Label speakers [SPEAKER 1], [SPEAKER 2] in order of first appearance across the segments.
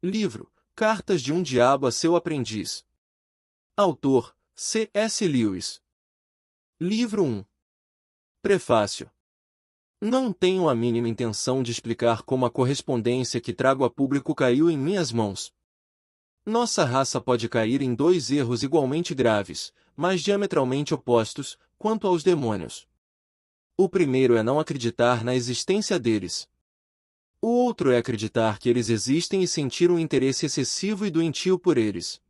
[SPEAKER 1] Livro: Cartas de um Diabo a seu Aprendiz. Autor: C.S. Lewis. Livro 1. Prefácio. Não tenho a mínima intenção de explicar como a correspondência que trago a público caiu em minhas mãos. Nossa raça pode cair em dois erros igualmente graves, mas diametralmente opostos, quanto aos demônios. O primeiro é não acreditar na existência deles. O outro é acreditar que eles existem e sentir um interesse excessivo e doentio por eles.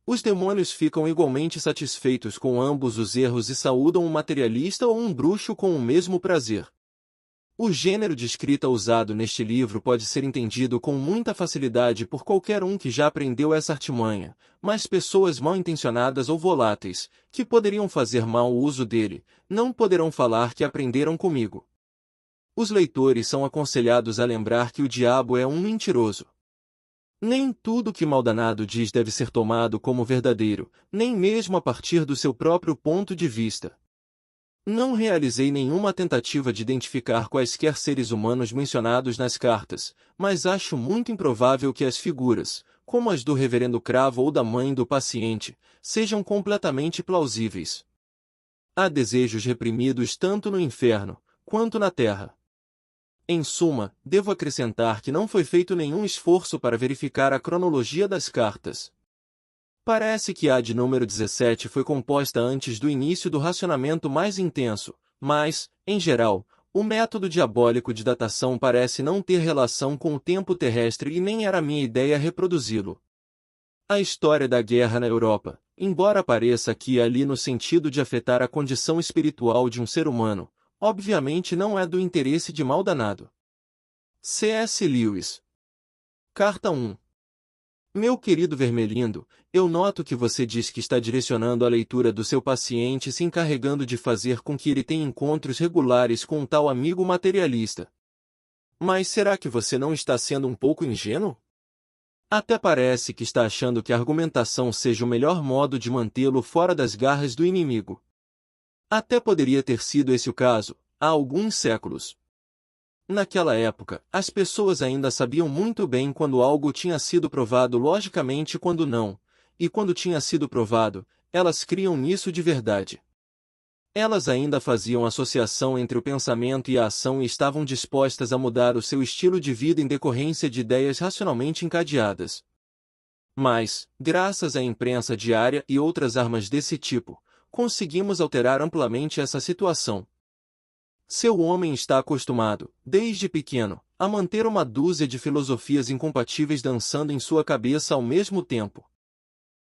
[SPEAKER 1] Os demônios ficam igualmente satisfeitos com ambos os erros e saúdam um materialista ou um bruxo com o mesmo prazer. O gênero de escrita usado neste livro pode ser entendido com muita facilidade por qualquer um que já aprendeu essa artimanha, mas pessoas mal-intencionadas ou voláteis, que poderiam fazer mau uso dele, não poderão falar que aprenderam comigo. Os leitores são aconselhados a lembrar que o diabo é um mentiroso. Nem tudo que Maldanado diz deve ser tomado como verdadeiro, nem mesmo a partir do seu próprio ponto de vista. Não realizei nenhuma tentativa de identificar quaisquer seres humanos mencionados nas cartas, mas acho muito improvável que as figuras, como as do reverendo Cravo ou da mãe do paciente, sejam completamente plausíveis. Há desejos reprimidos tanto no inferno, quanto na terra. Em suma, devo acrescentar que não foi feito nenhum esforço para verificar a cronologia das cartas. Parece que a de número 17 foi composta antes do início do racionamento mais intenso, mas, em geral, o método diabólico de datação parece não ter relação com o tempo terrestre e nem era minha ideia reproduzi-lo. A história da guerra na Europa, embora pareça aqui e ali no sentido de afetar a condição espiritual de um ser humano, obviamente não é do interesse de Maldanado. C.S. Lewis. Carta 1. Meu querido Vermelindo, eu noto que você diz que está direcionando a leitura do seu paciente e se encarregando de fazer com que ele tenha encontros regulares com um tal amigo materialista. Mas será que você não está sendo um pouco ingênuo? Até parece que está achando que a argumentação seja o melhor modo de mantê-lo fora das garras do inimigo. Até poderia ter sido esse o caso, há alguns séculos. Naquela época, as pessoas ainda sabiam muito bem quando algo tinha sido provado logicamente e quando não, e quando tinha sido provado, elas criam nisso de verdade. Elas ainda faziam associação entre o pensamento e a ação e estavam dispostas a mudar o seu estilo de vida em decorrência de ideias racionalmente encadeadas. Mas, graças à imprensa diária e outras armas desse tipo, conseguimos alterar amplamente essa situação. Seu homem está acostumado, desde pequeno, a manter uma dúzia de filosofias incompatíveis dançando em sua cabeça ao mesmo tempo.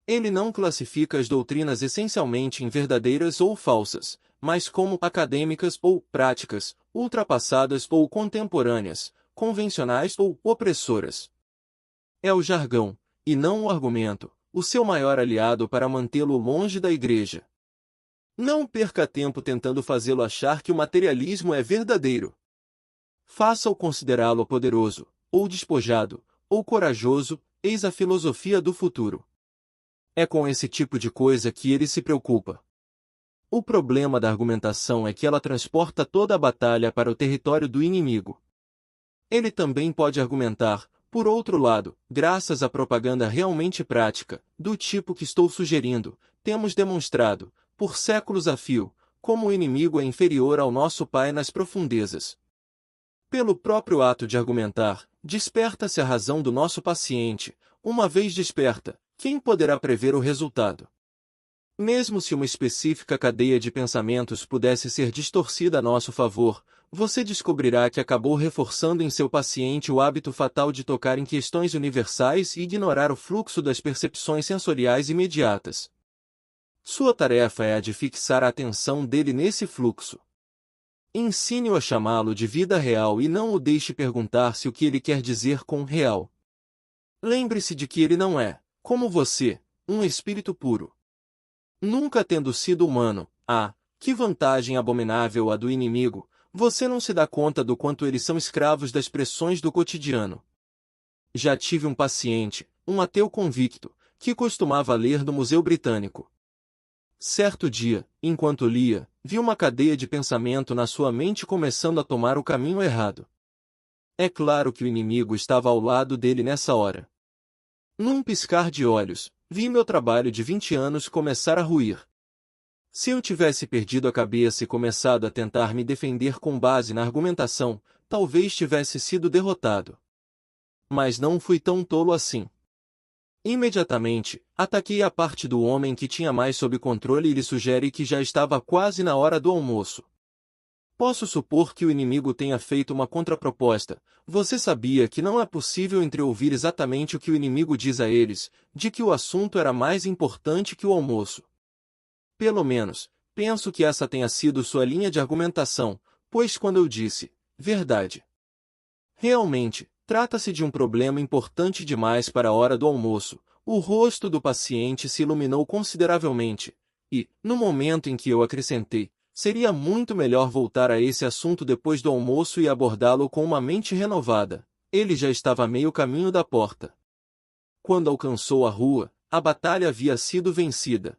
[SPEAKER 1] Ele não classifica as doutrinas essencialmente em verdadeiras ou falsas, mas como acadêmicas ou práticas, ultrapassadas ou contemporâneas, convencionais ou opressoras. É o jargão, e não o argumento, o seu maior aliado para mantê-lo longe da igreja. Não perca tempo tentando fazê-lo achar que o materialismo é verdadeiro. Faça-o considerá-lo poderoso, ou despojado, ou corajoso, eis a filosofia do futuro. É com esse tipo de coisa que ele se preocupa. O problema da argumentação é que ela transporta toda a batalha para o território do inimigo. Ele também pode argumentar, por outro lado, graças à propaganda realmente prática, do tipo que estou sugerindo, temos demonstrado, por séculos a fio, como o inimigo é inferior ao nosso Pai nas profundezas. Pelo próprio ato de argumentar, desperta-se a razão do nosso paciente. Uma vez desperta, quem poderá prever o resultado? Mesmo se uma específica cadeia de pensamentos pudesse ser distorcida a nosso favor, você descobrirá que acabou reforçando em seu paciente o hábito fatal de tocar em questões universais e ignorar o fluxo das percepções sensoriais imediatas. Sua tarefa é a de fixar a atenção dele nesse fluxo. Ensine-o a chamá-lo de vida real e não o deixe perguntar-se o que ele quer dizer com real. Lembre-se de que ele não é, como você, um espírito puro. Nunca tendo sido humano, que vantagem abominável a do inimigo, você não se dá conta do quanto eles são escravos das pressões do cotidiano. Já tive um paciente, um ateu convicto, que costumava ler no Museu Britânico. Certo dia, enquanto lia, vi uma cadeia de pensamento na sua mente começando a tomar o caminho errado. É claro que o inimigo estava ao lado dele nessa hora. Num piscar de olhos, vi meu trabalho de 20 anos começar a ruir. Se eu tivesse perdido a cabeça e começado a tentar me defender com base na argumentação, talvez tivesse sido derrotado. Mas não fui tão tolo assim. Imediatamente, ataquei a parte do homem que tinha mais sob controle e lhe sugere que já estava quase na hora do almoço. Posso supor que o inimigo tenha feito uma contraproposta. Você sabia que não é possível entreouvir exatamente o que o inimigo diz a eles, de que o assunto era mais importante que o almoço. Pelo menos, penso que essa tenha sido sua linha de argumentação, pois quando eu disse, verdade. Realmente, trata-se de um problema importante demais para a hora do almoço, o rosto do paciente se iluminou consideravelmente, e, no momento em que eu acrescentei, seria muito melhor voltar a esse assunto depois do almoço e abordá-lo com uma mente renovada. Ele já estava a meio caminho da porta. Quando alcançou a rua, a batalha havia sido vencida.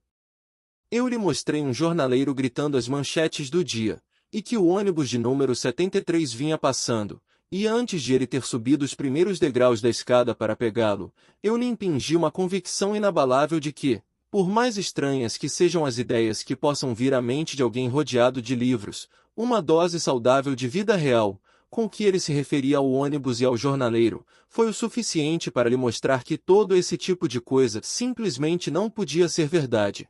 [SPEAKER 1] Eu lhe mostrei um jornaleiro gritando as manchetes do dia, e que o ônibus de número 73 vinha passando, e antes de ele ter subido os primeiros degraus da escada para pegá-lo, eu lhe impingi uma convicção inabalável de que, por mais estranhas que sejam as ideias que possam vir à mente de alguém rodeado de livros, uma dose saudável de vida real, com que ele se referia ao ônibus e ao jornaleiro, foi o suficiente para lhe mostrar que todo esse tipo de coisa simplesmente não podia ser verdade.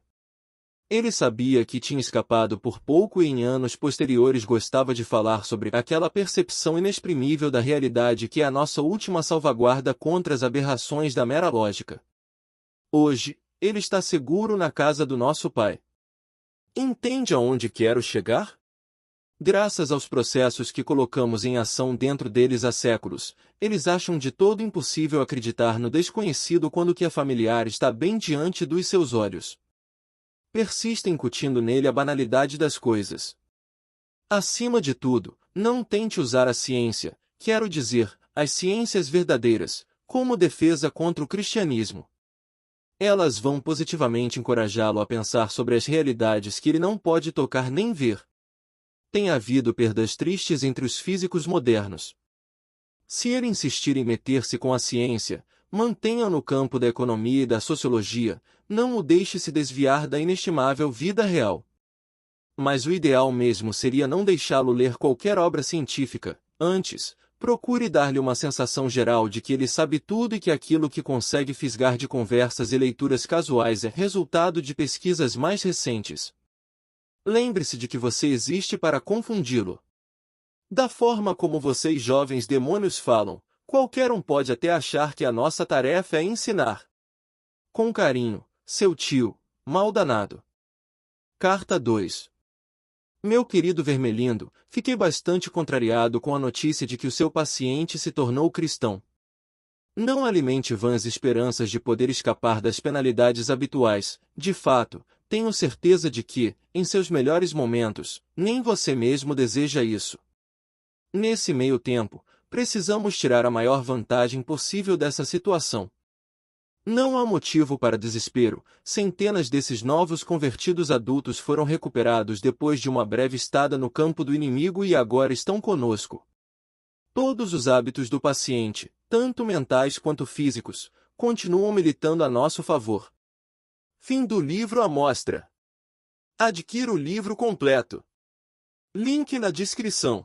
[SPEAKER 1] Ele sabia que tinha escapado por pouco e em anos posteriores gostava de falar sobre aquela percepção inexprimível da realidade que é a nossa última salvaguarda contra as aberrações da mera lógica. Hoje, ele está seguro na casa do nosso Pai. Entende aonde quero chegar? Graças aos processos que colocamos em ação dentro deles há séculos, eles acham de todo impossível acreditar no desconhecido quando o que é familiar está bem diante dos seus olhos. Persistem incutindo nele a banalidade das coisas. Acima de tudo, não tente usar a ciência, quero dizer, as ciências verdadeiras, como defesa contra o cristianismo. Elas vão positivamente encorajá-lo a pensar sobre as realidades que ele não pode tocar nem ver. Tem havido perdas tristes entre os físicos modernos. Se ele insistir em meter-se com a ciência, mantenha-o no campo da economia e da sociologia, não o deixe se desviar da inestimável vida real. Mas o ideal mesmo seria não deixá-lo ler qualquer obra científica, antes, procure dar-lhe uma sensação geral de que ele sabe tudo e que aquilo que consegue fisgar de conversas e leituras casuais é resultado de pesquisas mais recentes. Lembre-se de que você existe para confundi-lo. Da forma como vocês jovens demônios falam, qualquer um pode até achar que a nossa tarefa é ensinar. Com carinho, seu tio, mal danado. Carta 2. Meu querido Vermelindo, fiquei bastante contrariado com a notícia de que o seu paciente se tornou cristão. Não alimente vãs esperanças de poder escapar das penalidades habituais. De fato, tenho certeza de que, em seus melhores momentos, nem você mesmo deseja isso. Nesse meio tempo, precisamos tirar a maior vantagem possível dessa situação. Não há motivo para desespero, centenas desses novos convertidos adultos foram recuperados depois de uma breve estada no campo do inimigo e agora estão conosco. Todos os hábitos do paciente, tanto mentais quanto físicos, continuam militando a nosso favor. Fim do livro à mostra. Adquira o livro completo. Link na descrição.